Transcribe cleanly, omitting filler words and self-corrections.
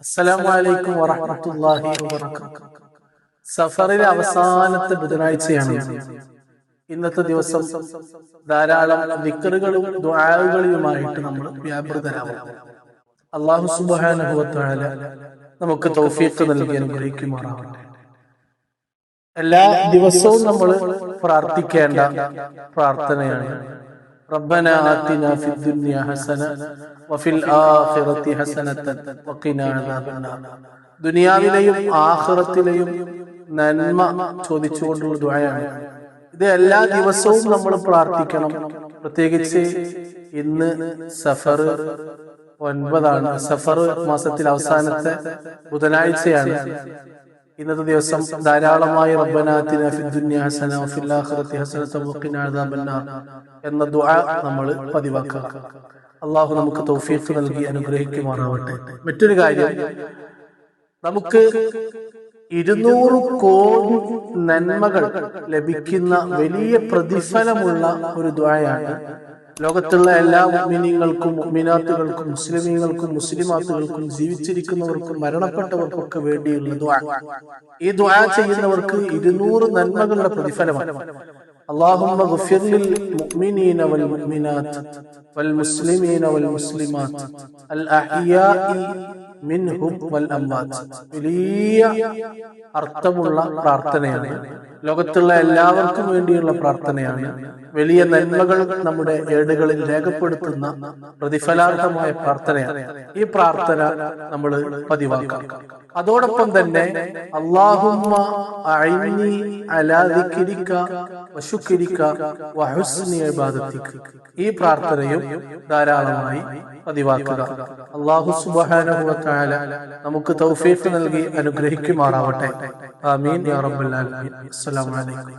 അസ്സലാമു അലൈക്കും വറഹ്മത്തുള്ളാഹി വബറകാതുഹു. സഫറിലെ അവസാനത്തെ ബുധനാഴ്ചയാണ് ഇന്നത്തെ ദിവസം. ധാരാളം ദിക്റുകളും ദുആകളുമായിട്ട് നമ്മൾ വ്യാപൃതരാകും. അല്ലാഹു സുബ്ഹാനഹു വ തആല നമുക്ക് തൗഫീഖ് നൽകി അനുഗ്രഹിക്കുമാറാവട്ടെ. എല്ലാ ദിവസവും നമ്മൾ പ്രാർത്ഥിക്കേണ്ട പ്രാർത്ഥനയാണ് റബ്ബനാ ആതിനാ ഫിദ്ദുനിയ ഹസന വഫിൽ ആഖിറതി ഹസനതൻ വഖിനാ അദാബന്നാർ. ദുനിയാവിലെയും ആഖിറത്തിലെയും നന്മ ചോദിച്ചുകൊണ്ടുള്ള ദുആയാണ്. ഇത് എല്ലാ ദിവസവും നമ്മൾ പ്രാർത്ഥിക്കണം. പ്രത്യേകിച്ച് ഇന്ന് സഫർ 9 സഫർ മാസത്തിൽ അവസാനത്തെ ബുധനാഴ്ചയാണ്. ഇന്നത്തെ ദിവസം ധാരാളമായി റബ്ബനാ ആതിനാ ഫിദ്ദുനിയ ഹസന വഫിൽ ആഖിറതി ഹസനതൻ വഖിനാ അദാബന്നാർ എന്ന ദുആ നമ്മൾ പതിവാക്കുക. അള്ളാഹു നമുക്ക് തൗഫീഖ് നൽകി അനുഗ്രഹിക്കുമാറാവട്ടെ. മറ്റൊരു കാര്യം, നമുക്ക് 200 കോടി നന്മകൾ ലഭിക്കുന്ന വലിയ പ്രതിഫലമുള്ള ഒരു ദുആയാണ്. ലോകത്തുള്ള എല്ലാ മുഅ്മിനീങ്ങൾക്കും മുഅ്മിനാത്തുകൾക്കും മുസ്ലിമീങ്ങൾക്കും മുസ്ലിമാത്തുകൾക്കും ജീവിച്ചിരിക്കുന്നവർക്കും മരണപ്പെട്ടവർക്കൊക്കെ വേണ്ടിയുള്ള ദുആ. ഈ ദുആ ചെയ്യുന്നവർക്ക് 200 നന്മകളുടെ പ്രതിഫലമാണ്. اللهم اغفر للمؤمنين والمؤمنات والمسلمين والمسلمات الأحياء منهم والأموات. വലിയ അർത്ഥമുള്ള പ്രാർത്ഥനയാണ്. ലോകത്തുള്ള എല്ലാവർക്കും വേണ്ടിയുള്ള പ്രാർത്ഥനയാണ്. വലിയ നന്മകൾ നമ്മുടെ ഏടുകളിൽ രേഖപ്പെടുത്തുന്ന പ്രതിഫലാർഹമായ പ്രാർത്ഥനയാണ്. ഈ പ്രാർത്ഥന നമ്മൾ പതിവാക്കാം. അതോടൊപ്പം തന്നെ അല്ലാഹുമ്മ അഇന്നി അലാ ദിക്രിക വശുക്രിക വഹുസ്നി ഇബാദതിക, ഈ പ്രാർത്ഥനയും ധാരാളമായി പതിവാക്കുക. അല്ലാഹു സുബ്ഹാനഹു വ തആല നമുക്ക് തൗഫീഖ് നൽകി അനുഗ്രഹിക്കുമാറാവട്ടെ. ആമീൻ യാ റബ്ബൽ ആലമീൻ. അസ്സലാമു അലൈക്കും.